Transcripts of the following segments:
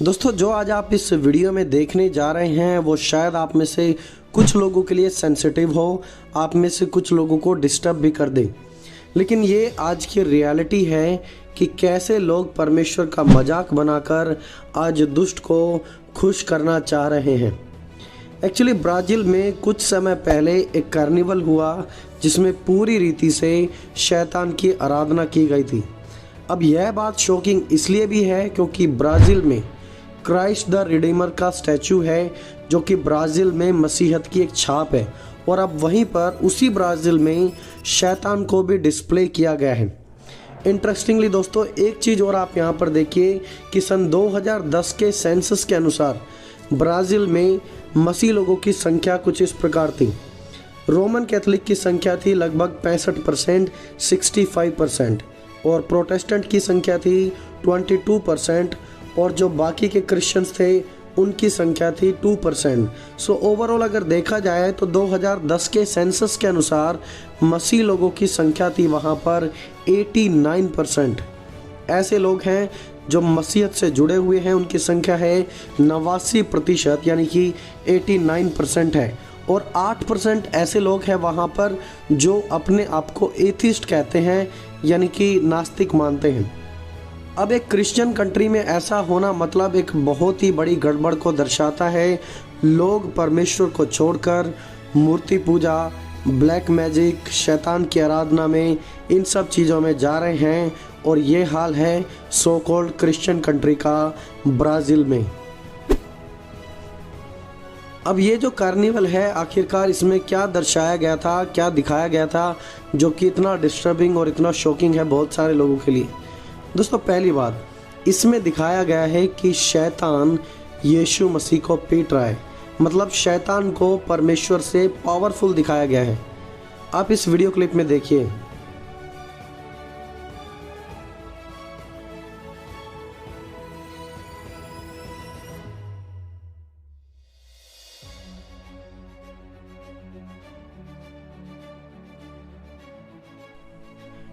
दोस्तों, जो आज आप इस वीडियो में देखने जा रहे हैं वो शायद आप में से कुछ लोगों के लिए सेंसिटिव हो, आप में से कुछ लोगों को डिस्टर्ब भी कर दे। लेकिन ये आज की रियलिटी है कि कैसे लोग परमेश्वर का मजाक बनाकर आज दुष्ट को खुश करना चाह रहे हैं। एक्चुअली ब्राज़ील में कुछ समय पहले एक कार्निवल हुआ जिसमें पूरी रीति से शैतान की आराधना की गई थी। अब यह बात शॉकिंग इसलिए भी है क्योंकि ब्राज़ील में क्राइस्ट द रिडीमर का स्टैचू है जो कि ब्राज़ील में मसीहत की एक छाप है, और अब वहीं पर उसी ब्राज़ील में शैतान को भी डिस्प्ले किया गया है। इंटरेस्टिंगली दोस्तों, एक चीज़ और आप यहाँ पर देखिए कि सन 2010 के सेंसस के अनुसार ब्राज़ील में मसीह लोगों की संख्या कुछ इस प्रकार थी। रोमन कैथोलिक की संख्या थी लगभग 65%, 65%, और प्रोटेस्टेंट की संख्या थी 22%, और जो बाकी के क्रिश्चियंस थे उनकी संख्या थी 2%। सो ओवरऑल अगर देखा जाए तो 2010 के सेंसस के अनुसार मसीह लोगों की संख्या थी वहाँ पर 89%। ऐसे लोग हैं जो मसीहत से जुड़े हुए हैं, उनकी संख्या है 89%, यानी कि 89% है। और 8% ऐसे लोग हैं वहाँ पर जो अपने आप को एथिस्ट कहते हैं, यानी कि नास्तिक मानते हैं। अब एक क्रिश्चियन कंट्री में ऐसा होना मतलब एक बहुत ही बड़ी गड़बड़ को दर्शाता है। लोग परमेश्वर को छोड़कर मूर्ति पूजा, ब्लैक मैजिक, शैतान की आराधना में, इन सब चीज़ों में जा रहे हैं, और ये हाल है सो कॉल्ड क्रिश्चियन कंट्री का ब्राज़ील में। अब ये जो कार्निवल है, आखिरकार इसमें क्या दर्शाया गया था, क्या दिखाया गया था जो कि इतना डिस्टर्बिंग और इतना शॉकिंग है बहुत सारे लोगों के लिए। दोस्तों, पहली बात, इसमें दिखाया गया है कि शैतान यीशु मसीह को पीट रहा है, मतलब शैतान को परमेश्वर से पावरफुल दिखाया गया है। आप इस वीडियो क्लिप में देखिए।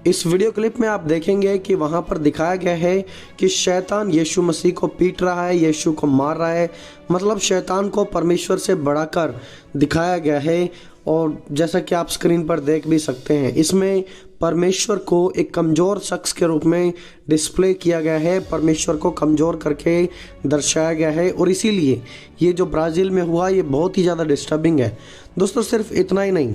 इस वीडियो क्लिप में आप देखेंगे कि वहाँ पर दिखाया गया है कि शैतान यीशु मसीह को पीट रहा है, यीशु को मार रहा है, मतलब शैतान को परमेश्वर से बढ़ाकर दिखाया गया है। और जैसा कि आप स्क्रीन पर देख भी सकते हैं, इसमें परमेश्वर को एक कमज़ोर शख्स के रूप में डिस्प्ले किया गया है, परमेश्वर को कमज़ोर करके दर्शाया गया है। और इसीलिए ये जो ब्राज़ील में हुआ ये बहुत ही ज़्यादा डिस्टर्बिंग है। दोस्तों, सिर्फ इतना ही नहीं,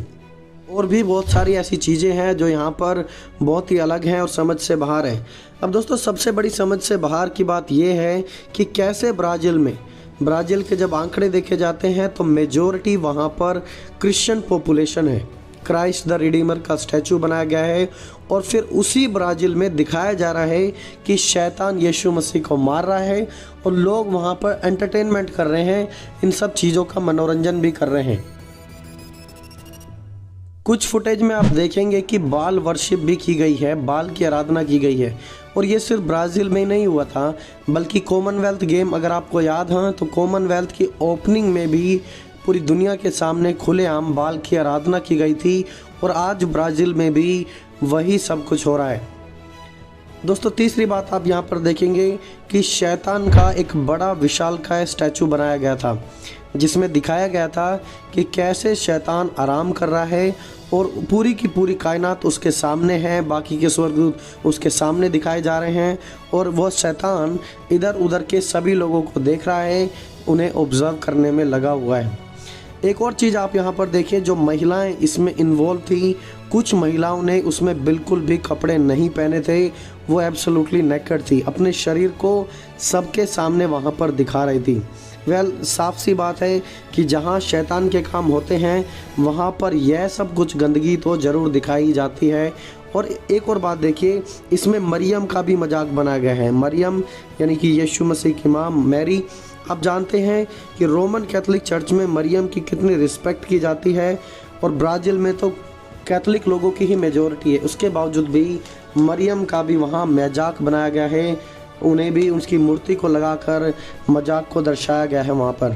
और भी बहुत सारी ऐसी चीज़ें हैं जो यहाँ पर बहुत ही अलग हैं और समझ से बाहर है। अब दोस्तों, सबसे बड़ी समझ से बाहर की बात यह है कि कैसे ब्राज़ील के जब आंकड़े देखे जाते हैं तो मेजॉरिटी वहाँ पर क्रिश्चियन पॉपुलेशन है। क्राइस्ट द रिडीमर का स्टैचू बनाया गया है, और फिर उसी ब्राज़ील में दिखाया जा रहा है कि शैतान यीशु मसीह को मार रहा है, और लोग वहाँ पर एंटरटेनमेंट कर रहे हैं, इन सब चीज़ों का मनोरंजन भी कर रहे हैं। कुछ फुटेज में आप देखेंगे कि बाल वर्शिप भी की गई है, बाल की आराधना की गई है। और ये सिर्फ ब्राज़ील में ही नहीं हुआ था, बल्कि कॉमनवेल्थ गेम, अगर आपको याद है तो कॉमनवेल्थ की ओपनिंग में भी पूरी दुनिया के सामने खुलेआम बाल की आराधना की गई थी, और आज ब्राज़ील में भी वही सब कुछ हो रहा है। दोस्तों, तीसरी बात आप यहाँ पर देखेंगे कि शैतान का एक बड़ा विशालकाय स्टैचू बनाया गया था, जिसमें दिखाया गया था कि कैसे शैतान आराम कर रहा है, और पूरी की पूरी कायनात उसके सामने है, बाकी के स्वर्गदूत उसके सामने दिखाए जा रहे हैं, और वह शैतान इधर उधर के सभी लोगों को देख रहा है, उन्हें ऑब्जर्व करने में लगा हुआ है। एक और चीज़ आप यहाँ पर देखिए, जो महिलाएं इसमें इन्वॉल्व थी, कुछ महिलाओं ने उसमें बिल्कुल भी कपड़े नहीं पहने थे, वो एब्सोल्युटली नेकेड थी, अपने शरीर को सबके सामने वहाँ पर दिखा रही थी। साफ सी बात है कि जहाँ शैतान के काम होते हैं वहाँ पर यह सब कुछ गंदगी तो ज़रूर दिखाई जाती है। और एक और बात देखिए, इसमें मरियम का भी मजाक बनाया गया है। मरियम यानी कि यीशु मसीह की माँ मैरी। आप जानते हैं कि रोमन कैथोलिक चर्च में मरियम की कितनी रिस्पेक्ट की जाती है, और ब्राज़ील में तो कैथोलिक लोगों की ही मेजॉरिटी है, उसके बावजूद भी मरियम का भी वहाँ मजाक बनाया गया है, उन्हें भी उसकी मूर्ति को लगाकर मजाक को दर्शाया गया है वहाँ पर।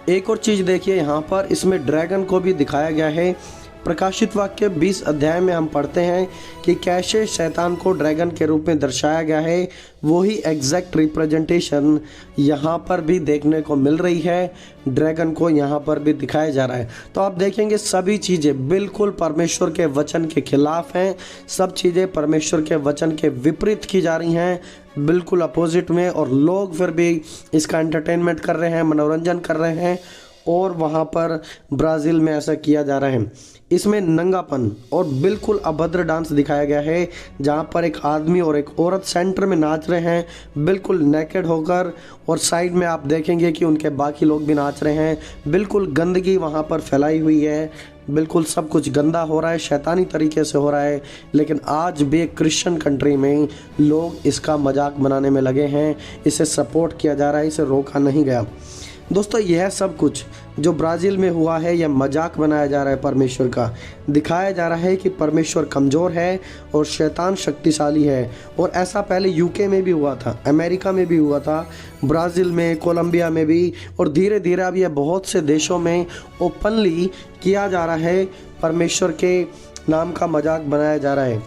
एक और चीज़ देखिए, यहाँ पर इसमें ड्रैगन को भी दिखाया गया है, प्रकाशित वाक्य 20 अध्याय में हम पढ़ते हैं कि कैसे शैतान को ड्रैगन के रूप में दर्शाया गया है, वही एग्जैक्ट रिप्रेजेंटेशन यहाँ पर भी देखने को मिल रही है। ड्रैगन को यहाँ पर भी दिखाया जा रहा है। तो आप देखेंगे सभी चीज़ें बिल्कुल परमेश्वर के वचन के खिलाफ हैं, सब चीज़ें परमेश्वर के वचन के विपरीत की जा रही हैं, बिल्कुल अपोजिट में, और लोग फिर भी इसका एंटरटेनमेंट कर रहे हैं, मनोरंजन कर रहे हैं। और वहाँ पर ब्राज़ील में ऐसा किया जा रहा है। इसमें नंगापन और बिल्कुल अभद्र डांस दिखाया गया है, जहाँ पर एक आदमी और एक औरत सेंटर में नाच रहे हैं बिल्कुल नेकेड होकर, और साइड में आप देखेंगे कि उनके बाकी लोग भी नाच रहे हैं। बिल्कुल गंदगी वहाँ पर फैलाई हुई है, बिल्कुल सब कुछ गंदा हो रहा है, शैतानी तरीके से हो रहा है। लेकिन आज भी एक क्रिश्चियन कंट्री में लोग इसका मजाक बनाने में लगे हैं, इसे सपोर्ट किया जा रहा है, इसे रोका नहीं गया। दोस्तों, यह सब कुछ जो ब्राज़ील में हुआ है, यह मजाक बनाया जा रहा है परमेश्वर का। दिखाया जा रहा है कि परमेश्वर कमज़ोर है और शैतान शक्तिशाली है। और ऐसा पहले यूके में भी हुआ था, अमेरिका में भी हुआ था, ब्राज़ील में, कोलंबिया में भी, और धीरे धीरे अब यह बहुत से देशों में ओपनली किया जा रहा है। परमेश्वर के नाम का मजाक बनाया जा रहा है।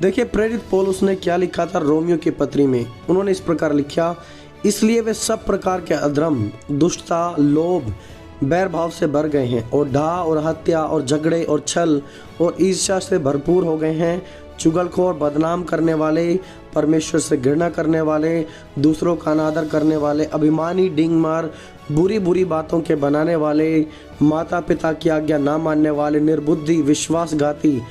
देखिए, प्रेरित पौलुस ने क्या लिखा था रोमियो की पत्री में। उन्होंने इस प्रकार लिखा, इसलिए वे सब प्रकार के अधर्म, दुष्टता, लोभ, बैरभाव से भर गए हैं, और डाह और हत्या और झगड़े और छल और ईर्ष्या से भरपूर हो गए हैं। चुगलखोर, बदनाम करने वाले, परमेश्वर से घृणा करने वाले, दूसरों का अनादर करने वाले, अभिमानी, डींगमार, बुरी बुरी बातों के बनाने वाले, माता पिता की आज्ञा ना मानने वाले, निर्बुद्धि, विश्वासघाती,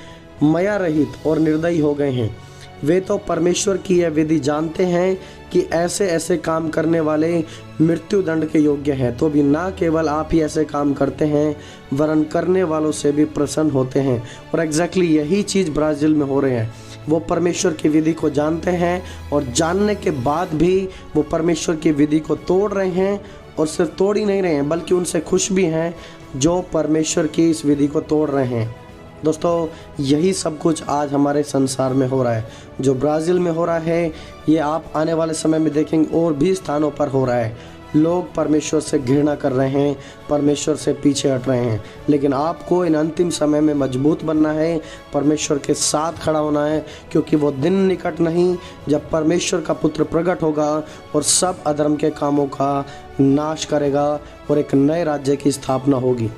मया रहित और निर्दयी हो गए हैं। वे तो परमेश्वर की यह विधि जानते हैं कि ऐसे ऐसे काम करने वाले मृत्यु दंड के योग्य हैं। तो भी ना केवल आप ही ऐसे काम करते हैं, वरन करने वालों से भी प्रसन्न होते हैं। और एग्जैक्टली यही चीज़ ब्राज़ील में हो रही है। वो परमेश्वर की विधि को जानते हैं, और जानने के बाद भी वो परमेश्वर की विधि को तोड़ रहे हैं। और सिर्फ तोड़ ही नहीं रहे हैं, बल्कि उनसे खुश भी हैं जो परमेश्वर की इस विधि को तोड़ रहे हैं। दोस्तों, यही सब कुछ आज हमारे संसार में हो रहा है। जो ब्राज़ील में हो रहा है, ये आप आने वाले समय में देखेंगे और भी स्थानों पर हो रहा है। लोग परमेश्वर से घृणा कर रहे हैं, परमेश्वर से पीछे हट रहे हैं। लेकिन आपको इन अंतिम समय में मजबूत बनना है, परमेश्वर के साथ खड़ा होना है, क्योंकि वो दिन निकट नहीं जब परमेश्वर का पुत्र प्रकट होगा और सब अधर्म के कामों का नाश करेगा और एक नए राज्य की स्थापना होगी।